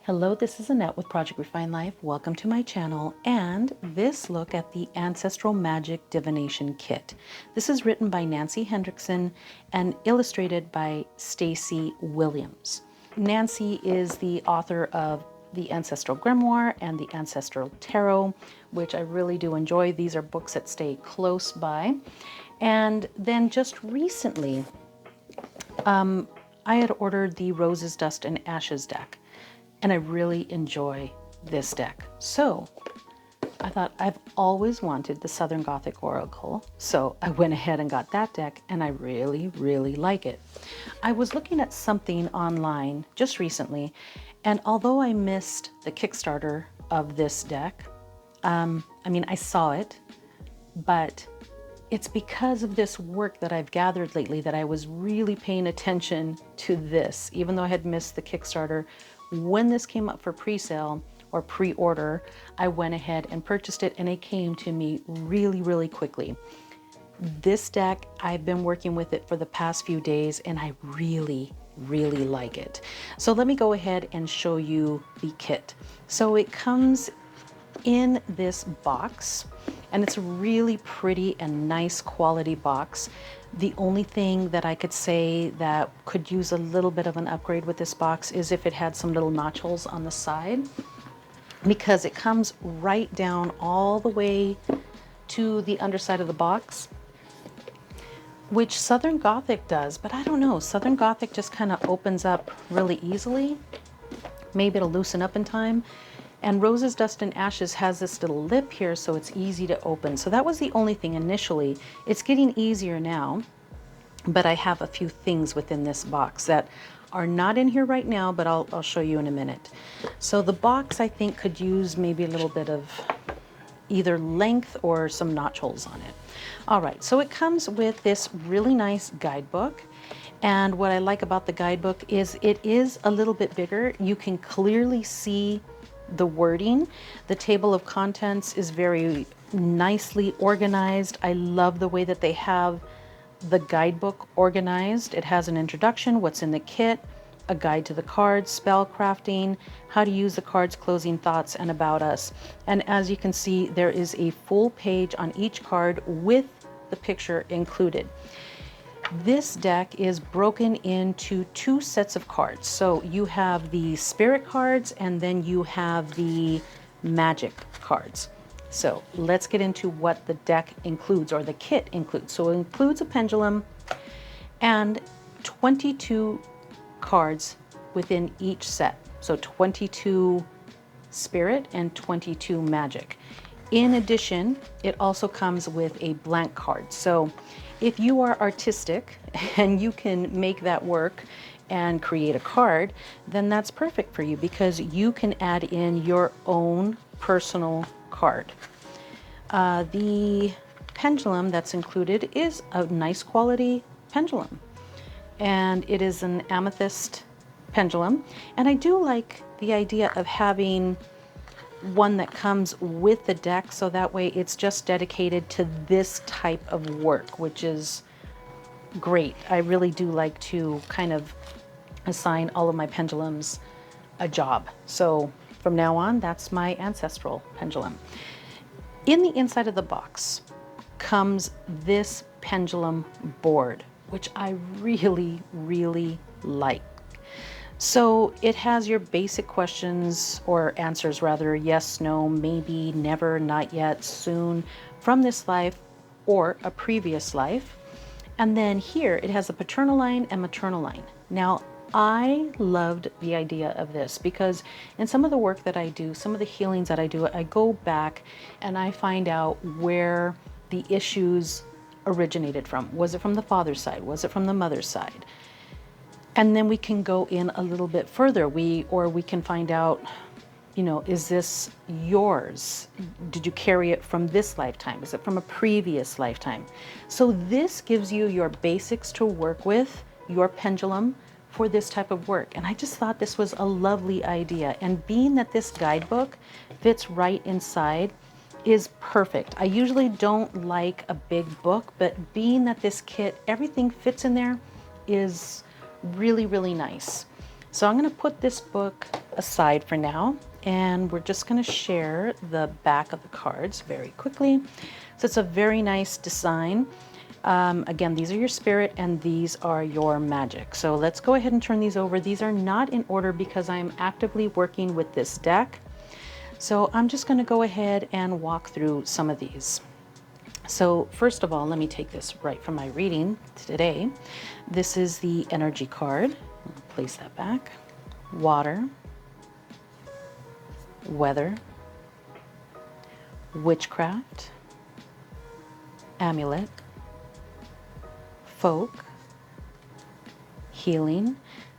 Hello, this is Annette with Project Refine Life. Welcome to my channel and this look at the Ancestral Magick Divination Kit. This is written by Nancy Hendrickson and illustrated by Stacy Williams. Nancy is the author of the Ancestral Grimoire and the Ancestral Tarot, which I really do enjoy. These are books that stay close by. And then just recently, I had ordered the Roses, Dust, and Ashes deck. And I really enjoy this deck. So I thought I've always wanted the Southern Gothic Oracle. So I went ahead and got that deck and I really, really like it. I was looking at something online just recently, and although I missed the Kickstarter of this deck, I saw it, but it's because of this work that I've gathered lately that I was really paying attention to this, even though I had missed the Kickstarter. When this came up for pre-sale or pre-order, I went ahead and purchased it and it came to me really, really quickly. This deck, I've been working with it for the past few days and I really, really like it. So let me go ahead and show you the kit. So it comes in this box and it's a really pretty and nice quality box. The only thing that I could say that could use a little bit of an upgrade with this box is if it had some little notch holes on the side, because it comes right down all the way to the underside of the box, which Southern Gothic does, but I don't know, Southern Gothic just kind of opens up really easily. Maybe it'll loosen up in time. And Roses, Dust, and Ashes has this little lip here, so it's easy to open. So that was the only thing initially. It's getting easier now, but I have a few things within this box that are not in here right now, but I'll show you in a minute. So the box, I think, could use maybe a little bit of either length or some notch holes on it. All right, so it comes with this really nice guidebook. And what I like about the guidebook is it is a little bit bigger. You can clearly see the wording. The table of contents is very nicely organized. I love the way that they have the guidebook organized. It has an introduction, what's in the kit, a guide to the cards, spell crafting, how to use the cards, closing thoughts, and about us. And as you can see, there is a full page on each card with the picture included. This deck is broken into two sets of cards. So you have the spirit cards and then you have the magic cards. So let's get into what the deck includes, or the kit includes. So it includes a pendulum and 22 cards within each set. So 22 spirit and 22 magic. In addition, it also comes with a blank card. So if you are artistic and you can make that work and create a card, then that's perfect for you because you can add in your own personal card. The pendulum that's included is a nice quality pendulum, and it is an amethyst pendulum. And I do like the idea of having one that comes with the deck, so that way it's just dedicated to this type of work, which is great. I really do like to kind of assign all of my pendulums a job. So from now on, that's my ancestral pendulum. In the inside of the box comes this pendulum board, which I really, really like. So it has your basic questions, or answers rather, yes, no, maybe, never, not yet, soon, from this life or a previous life. And then here it has a paternal line and maternal line. Now, I loved the idea of this because in some of the work that I do, some of the healings that I do, I go back and I find out where the issues originated from. Was it from the father's side? Was it from the mother's side? And then we can go in a little bit further. We can find out, is this yours? Did you carry it from this lifetime? Is it from a previous lifetime? So this gives you your basics to work with, your pendulum, for this type of work. And I just thought this was a lovely idea. And being that this guidebook fits right inside is perfect. I usually don't like a big book, but being that this kit, everything fits in there, is really, really nice. So I'm going to put this book aside for now, and we're just going to share the back of the cards very quickly. So it's a very nice design. Again, these are your spirit and these are your magic. So let's go ahead and turn these over. These are not in order because I'm actively working with this deck. So I'm just going to go ahead and walk through some of these. So first of all, let me take this right from my reading today. This is the energy card. I'll place that back. Water, weather, witchcraft, amulet, folk, healing.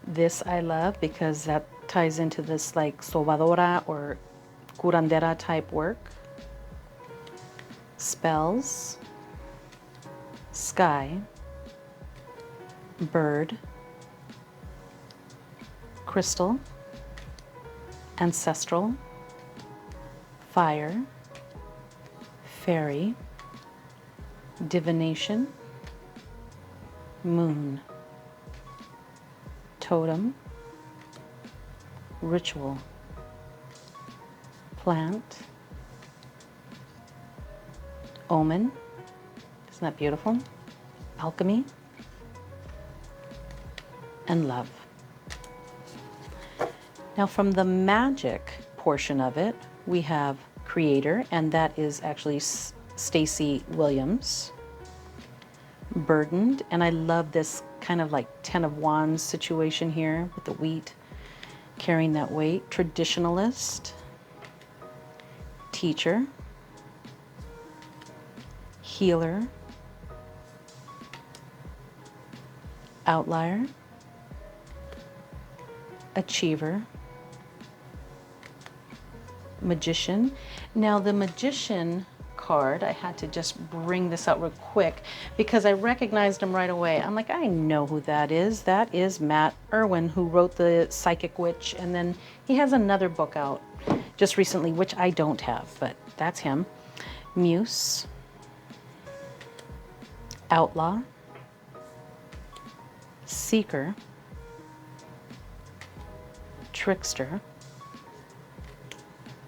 This I love because that ties into this like sobadora or curandera type work. Spells, sky, bird, crystal, ancestral, fire, fairy, divination, moon, totem, ritual, plant, omen, isn't that beautiful? Alchemy, and love. Now from the magic portion of it, we have creator, and that is actually Stacey Williams. Burdened, and I love this kind of like 10 of Wands situation here with the wheat carrying that weight. Traditionalist, teacher, healer, outlier, achiever, magician. Now the magician card, I had to just bring this out real quick because I recognized him right away. I'm like, I know who that is. That is Matt Irwin, who wrote the Psychic Witch, and then he has another book out just recently, which I don't have, but that's him. Muse, outlaw, seeker, trickster,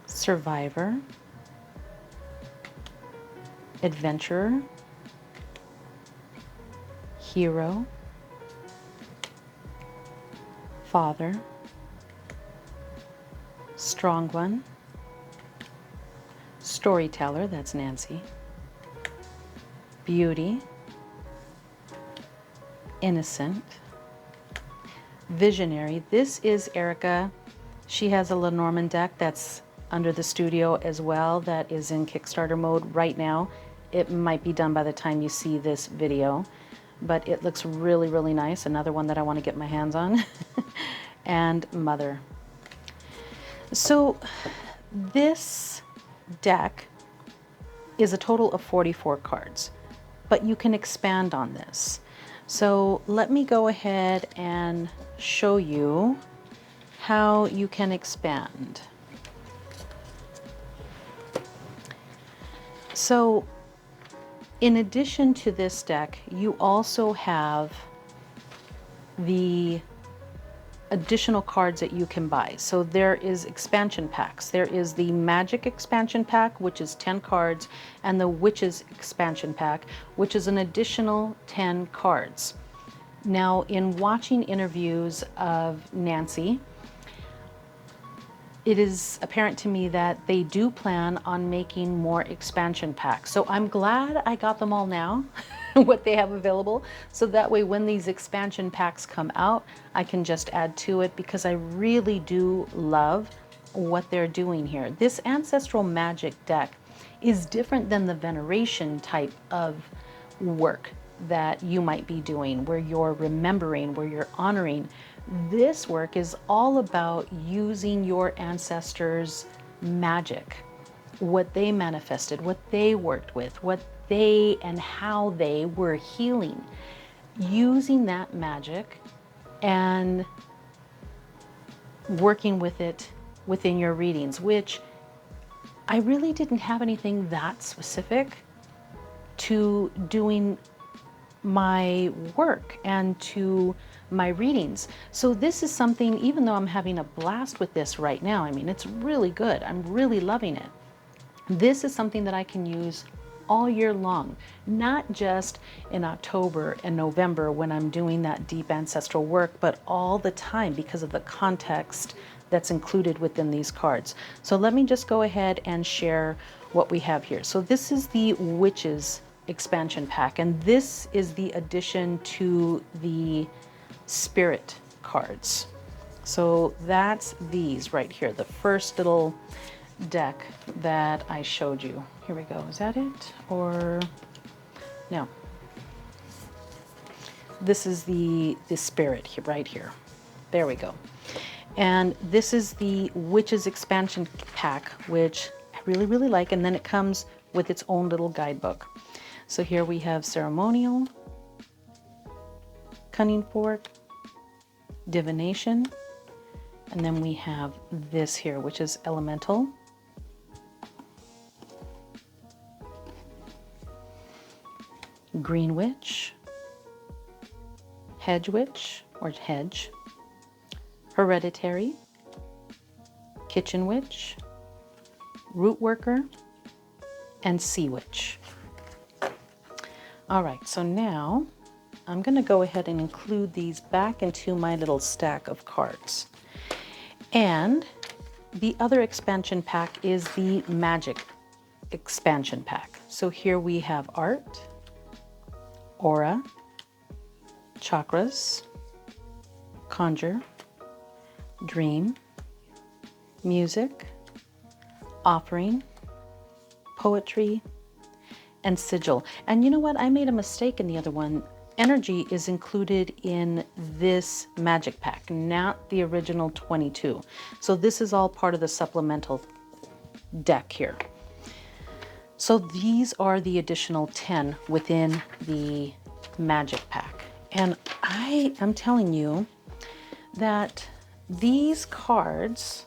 survivor, adventurer, hero, father, strong one, storyteller, that's Nancy, beauty, innocent, visionary. This is Erika. She has a Lenormand deck that's under the studio as well, that is in Kickstarter mode right now. It might be done by the time you see this video, but it looks really, really nice. Another one that I want to get my hands on. And Mother. So this deck is a total of 44 cards, but you can expand on this. So let me go ahead and show you how you can expand. So in addition to this deck, you also have the additional cards that you can buy. So there is expansion packs. There is the Magic expansion pack, which is 10 cards, and the Witches expansion pack, which is an additional 10 cards. Now, in watching interviews of Nancy, it is apparent to me that they do plan on making more expansion packs. So I'm glad I got them all now, what they have available. So that way when these expansion packs come out, I can just add to it, because I really do love what they're doing here. This Ancestral Magick deck is different than the veneration type of work that you might be doing, where you're remembering, where you're honoring. This work is all about using your ancestors' magic, what they manifested, what they worked with, what they and how they were healing, using that magic and working with it within your readings, which I really didn't have anything that specific to doing my work and to my readings. So this is something, even though I'm having a blast with this right now, I mean, it's really good. I'm really loving it. This is something that I can use all year long, not just in October and November when I'm doing that deep ancestral work, but all the time because of the context that's included within these cards. So let me just go ahead and share what we have here. So this is the Witches expansion pack, and this is the addition to the Spirit cards. So that's these right here, the first little deck that I showed you. Here we go. Is that it? Or no? This is the Spirit here, right here. There we go. And this is the Witches expansion pack, which I really, really like. And then it comes with its own little guidebook. So here we have Ceremonial, Cunning Fork, Divination, and then we have this here, which is Elemental, Green Witch, Hedge Witch, or Hedge, Hereditary, Kitchen Witch, Root Worker, and Sea Witch. All right, so now I'm going to go ahead and include these back into my little stack of cards. And the other expansion pack is the Magic expansion pack. So here we have Art, Aura, Chakras, Conjure, Dream, Music, Offering, Poetry, and Sigil. And you know what? I made a mistake in the other one. Energy is included in this magic pack, not the original 22. So this is all part of the supplemental deck here. So these are the additional 10 within the magic pack. And I am telling you that these cards,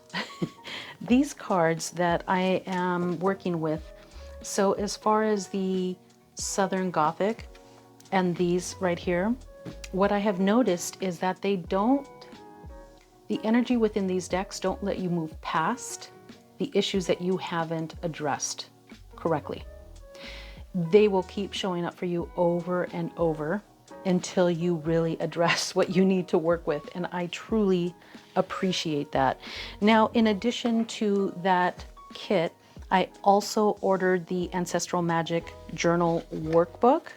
these cards that I am working with, so as far as the Southern Gothic and these right here, what I have noticed is that the energy within these decks don't let you move past the issues that you haven't addressed correctly. They will keep showing up for you over and over until you really address what you need to work with. And I truly appreciate that. Now, in addition to that kit, I also ordered the Ancestral Magick Journal Workbook.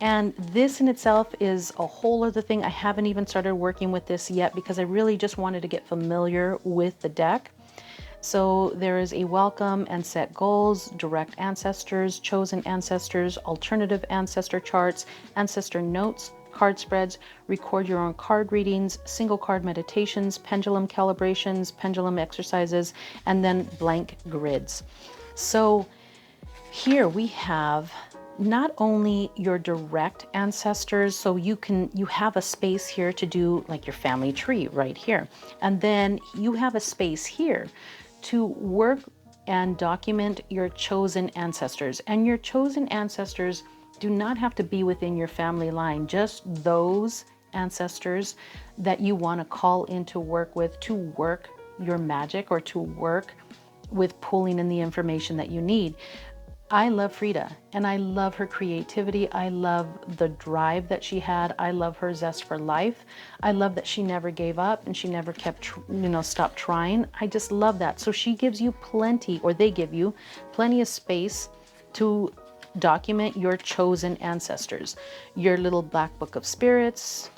And this in itself is a whole other thing. I haven't even started working with this yet because I really just wanted to get familiar with the deck. So there is a welcome and set goals, direct ancestors, chosen ancestors, alternative ancestor charts, ancestor notes, card spreads, record your own card readings, single card meditations, pendulum calibrations, pendulum exercises, and then blank grids. So here we have not only your direct ancestors, so you have a space here to do like your family tree right here. And then you have a space here to work and document your chosen ancestors. And your chosen ancestors do not have to be within your family line, just those ancestors that you want to call in to work with, to work your magic or to work with pulling in the information that you need. I love Frida and I love her creativity. I love the drive that she had. I love her zest for life. I love that she never gave up and she never stopped trying. I just love that. So she gives you plenty, or they give you plenty of space to document your chosen ancestors. Your little black book of spirits,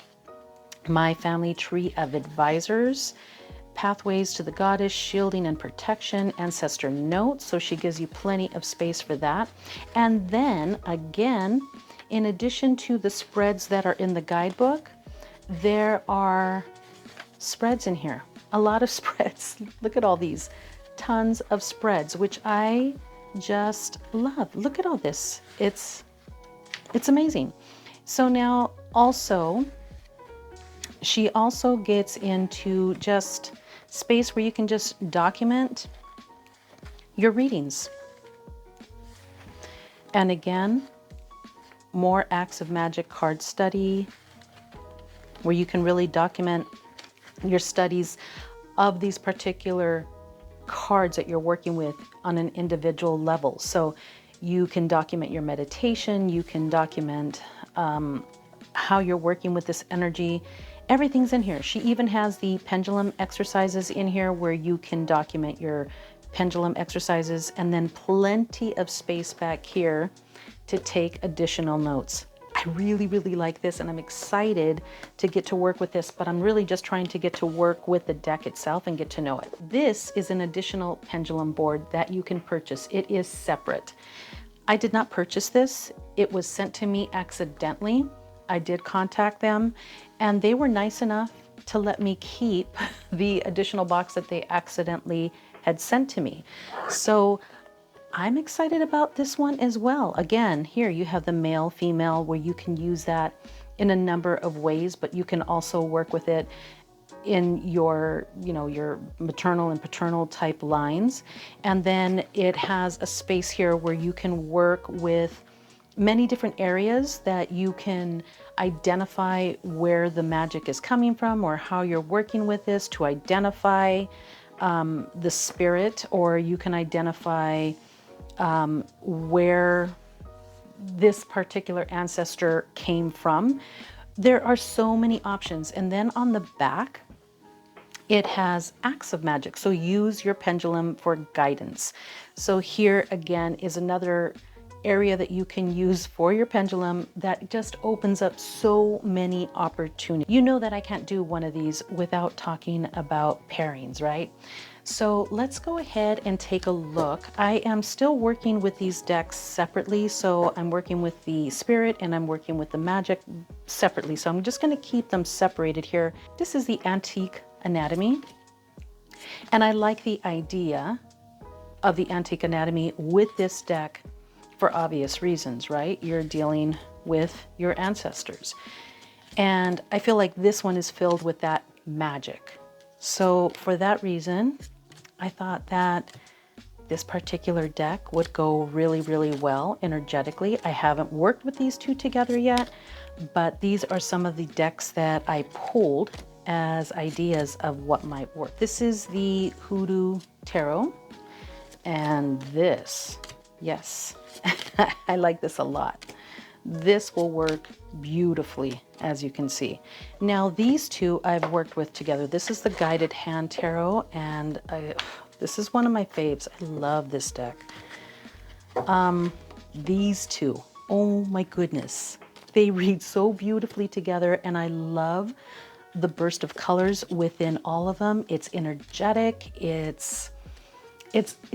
my family tree of advisors, pathways to the goddess, shielding and protection, ancestor notes. So she gives you plenty of space for that. And then again, in addition to the spreads that are in the guidebook, there are spreads in here. A lot of spreads. Look at all these. Tons of spreads, which I just love. Look at all this. It's amazing. So now also, she also gets into just space where you can just document your readings. And again, more acts of magic card study, where you can really document your studies of these particular cards that you're working with on an individual level. So you can document your meditation, you can document how you're working with this energy. Everything's in here. She even has the pendulum exercises in here where you can document your pendulum exercises, and then plenty of space back here to take additional notes. I really, really like this, and I'm excited to get to work with this, but I'm really just trying to get to work with the deck itself and get to know it. This is an additional pendulum board that you can purchase. It is separate. I did not purchase this. It was sent to me accidentally. I did contact them, and they were nice enough to let me keep the additional box that they accidentally had sent to me. So I'm excited about this one as well. Again, here you have the male, female, where you can use that in a number of ways, but you can also work with it in your, your maternal and paternal type lines. And then it has a space here where you can work with many different areas that you can identify where the magic is coming from, or how you're working with this to identify the spirit, or you can identify where this particular ancestor came from. There are so many options. And then on the back, it has acts of magic. So use your pendulum for guidance. So here again is another area that you can use for your pendulum that just opens up so many opportunities. You know that I can't do one of these without talking about pairings, right? So let's go ahead and take a look. I am still working with these decks separately. So I'm working with the spirit and I'm working with the magic separately. So I'm just going to keep them separated here. This is the Antique Anatomy. And I like the idea of the Antique Anatomy with this deck for obvious reasons, right? You're dealing with your ancestors. And I feel like this one is filled with that magic. So for that reason, I thought that this particular deck would go really, really well energetically. I haven't worked with these two together yet, but these are some of the decks that I pulled as ideas of what might work. This is the Hoodoo Tarot, and this, yes, I like this a lot. This will work beautifully, as you can see. Now, these two I've worked with together. This is the Guided Hand Tarot, and this is one of my faves. I love this deck. These two, oh my goodness. They read so beautifully together, and I love the burst of colors within all of them. It's energetic. It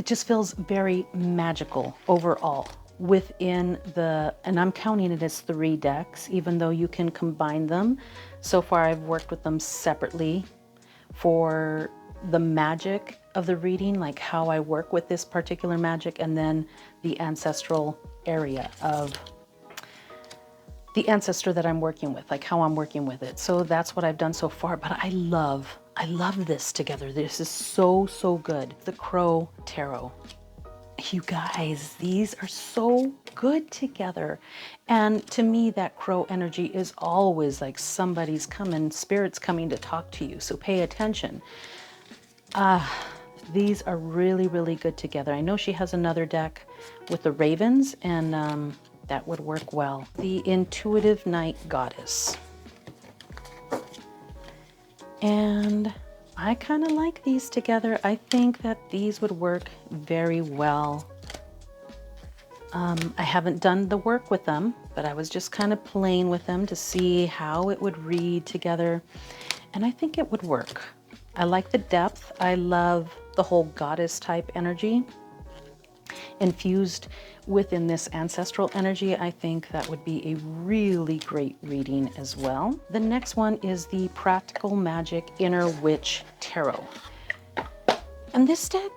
just feels very magical overall. Within the, and I'm counting it as 3 decks, even though you can combine them. So far I've worked with them separately for the magic of the reading, like how I work with this particular magic, and then the ancestral area of the ancestor that I'm working with, like how I'm working with it. So that's what I've done so far, but I love this together. This is so, so good. The Crow Tarot. You guys, these are so good together. And to me, that crow energy is always like somebody's coming, spirit's coming to talk to you. So pay attention. These are really, really good together. I know she has another deck with the ravens, and that would work well. The Intuitive Night Goddess. And I kind of like these together. I think that these would work very well. I haven't done the work with them, but I was just kind of playing with them to see how it would read together. And I think it would work. I like the depth. I love the whole goddess type energy infused within this ancestral energy. I think that would be a really great reading as well. The next one is the Practical Magic Inner Witch Tarot. And this deck,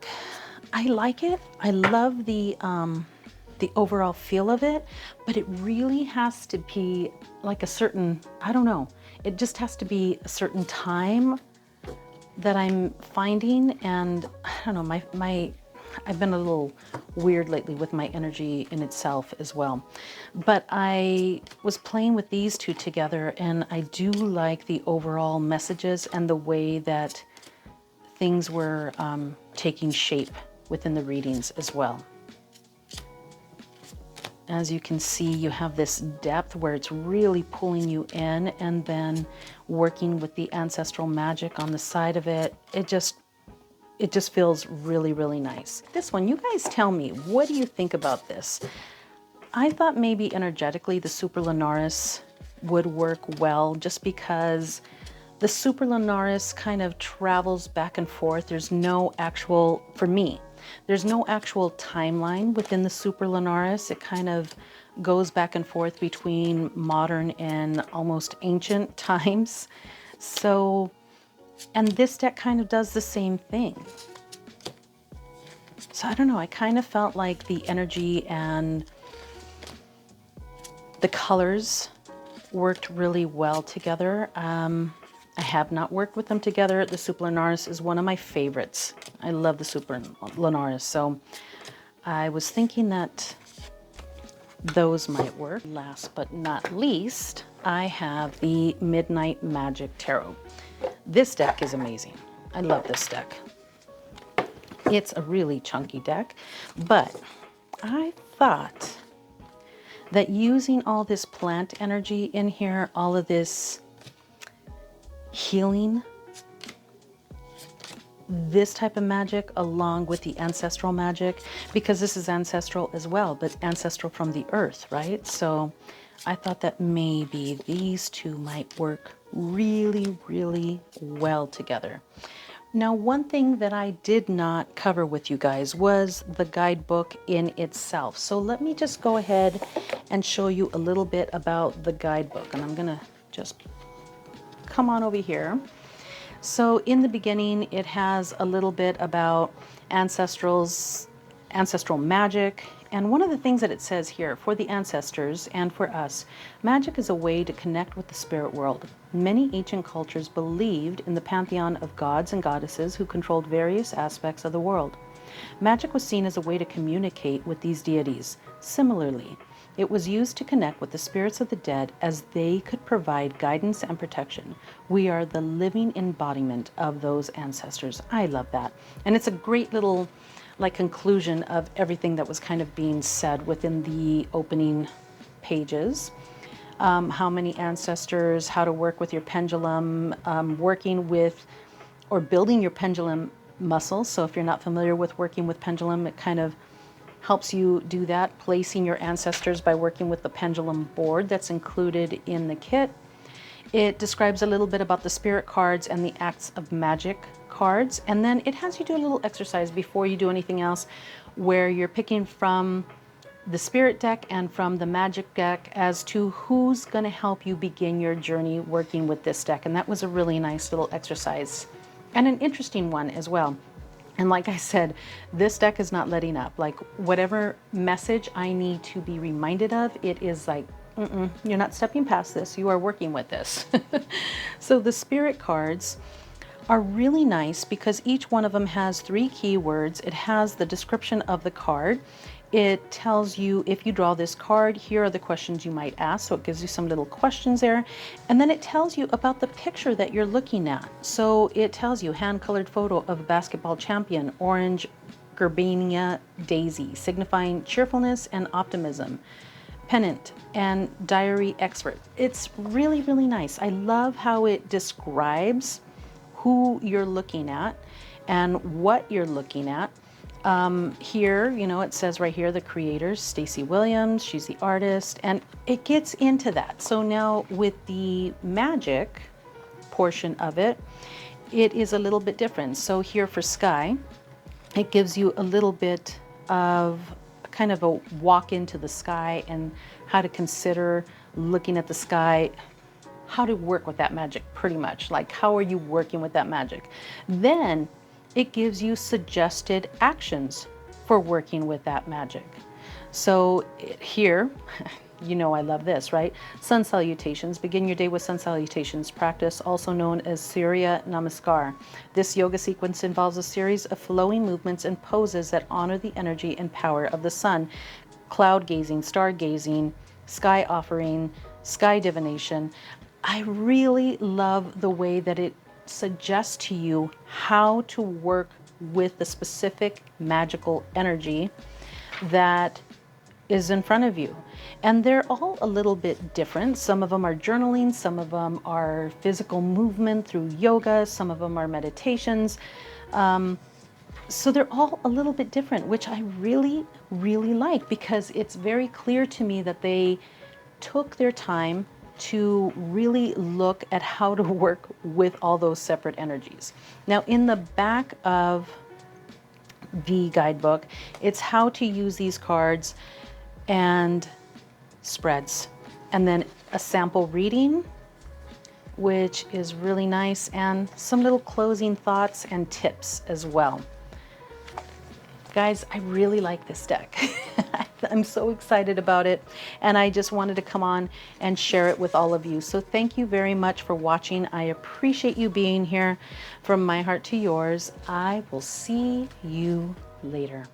I like it. I love the overall feel of it, but it really has to be like a certain, I don't know, it just has to be a certain time that I'm finding. And I don't know, I've been a little weird lately with my energy in itself as well. But I was playing with these two together, and I do like the overall messages and the way that things were taking shape within the readings as well. As you can see, you have this depth where it's really pulling you in, and then working with the ancestral magic on the side of it. It just feels really, really nice. This one, you guys tell me, what do you think about this? I thought maybe energetically the Superlunaris would work well, just because the Superlunaris kind of travels back and forth. There's no actual, for me, there's no actual timeline within the Superlunaris. It kind of goes back and forth between modern and almost ancient times. So, and this deck kind of does the same thing. So I don't know, I kind of felt like the energy and the colors worked really well together. I have not worked with them together. The Superlunaris is one of my favorites. I love the Superlunaris, so I was thinking that those might work. Last but not least, I have the Midnight Magic Tarot. This deck is amazing. I love this deck. It's a really chunky deck, but I thought that using all this plant energy in here, all of this healing, this type of magic along with the ancestral magic, because this is ancestral as well, but ancestral from the earth, right? So I thought that maybe these two might work really, really well together. Now, one thing that I did not cover with you guys was the guidebook in itself. So let me just go ahead and show you a little bit about the guidebook. And I'm gonna just come on over here. So in the beginning, it has a little bit about ancestral magic. And one of the things that it says here, for the ancestors and for us, magic is a way to connect with the spirit world. Many ancient cultures believed in the pantheon of gods and goddesses who controlled various aspects of the world. Magic was seen as a way to communicate with these deities. Similarly, it was used to connect with the spirits of the dead, as they could provide guidance and protection. We are the living embodiment of those ancestors. I love that. And it's a great little conclusion of everything that was kind of being said within the opening pages. How many ancestors, how to work with your pendulum, working with or building your pendulum muscles. So if you're not familiar with working with pendulum, it kind of helps you do that, placing your ancestors by working with the pendulum board that's included in the kit. It describes a little bit about the spirit cards and the acts of magic cards, and then it has you do a little exercise before you do anything else, where you're picking from the spirit deck and from the magic deck as to who's going to help you begin your journey working with this deck. And that was a really nice little exercise and an interesting one as well. And like I said, this deck is not letting up. Like, whatever message I need to be reminded of, it is like, you're not stepping past this, you are working with this. So the spirit cards are really nice because each one of them has 3 keywords. It has the description of the card. It tells you, if you draw this card, here are the questions you might ask. So it gives you some little questions there. And then it tells you about the picture that you're looking at. So it tells you hand-colored photo of a basketball champion, orange Gerbania daisy, signifying cheerfulness and optimism. Pennant and diary expert. It's really, really nice. I love how it describes who you're looking at and what you're looking at. Here, you know, it says right here, the creators, Stacey Williams, she's the artist, and it gets into that. So now with the magic portion of it, it is a little bit different. So here for Sky, it gives you a little bit of kind of a walk into the sky and how to consider looking at the sky, how to work with that magic, pretty much. Like, how are you working with that magic? Then it gives you suggested actions for working with that magic. So here, You know I love this, right? Sun salutations. Begin your day with sun salutations practice, also known as Surya Namaskar. This yoga sequence involves a series of flowing movements and poses that honor the energy and power of the sun. Cloud gazing, star gazing, sky offering, sky divination. I really love the way that it suggests to you how to work with the specific magical energy that is in front of you. And they're all a little bit different. Some of them are journaling, some of them are physical movement through yoga, some of them are meditations. So they're all a little bit different, which I really, really like, because it's very clear to me that they took their time to really look at how to work with all those separate energies. Now, in the back of the guidebook, it's how to use these cards and spreads, and then a sample reading, which is really nice, and some little closing thoughts and tips as well. Guys, I really like this deck. I'm so excited about it, and I just wanted to come on and share it with all of you. So thank you very much for watching. I appreciate you being here. From my heart to yours, I will see you later.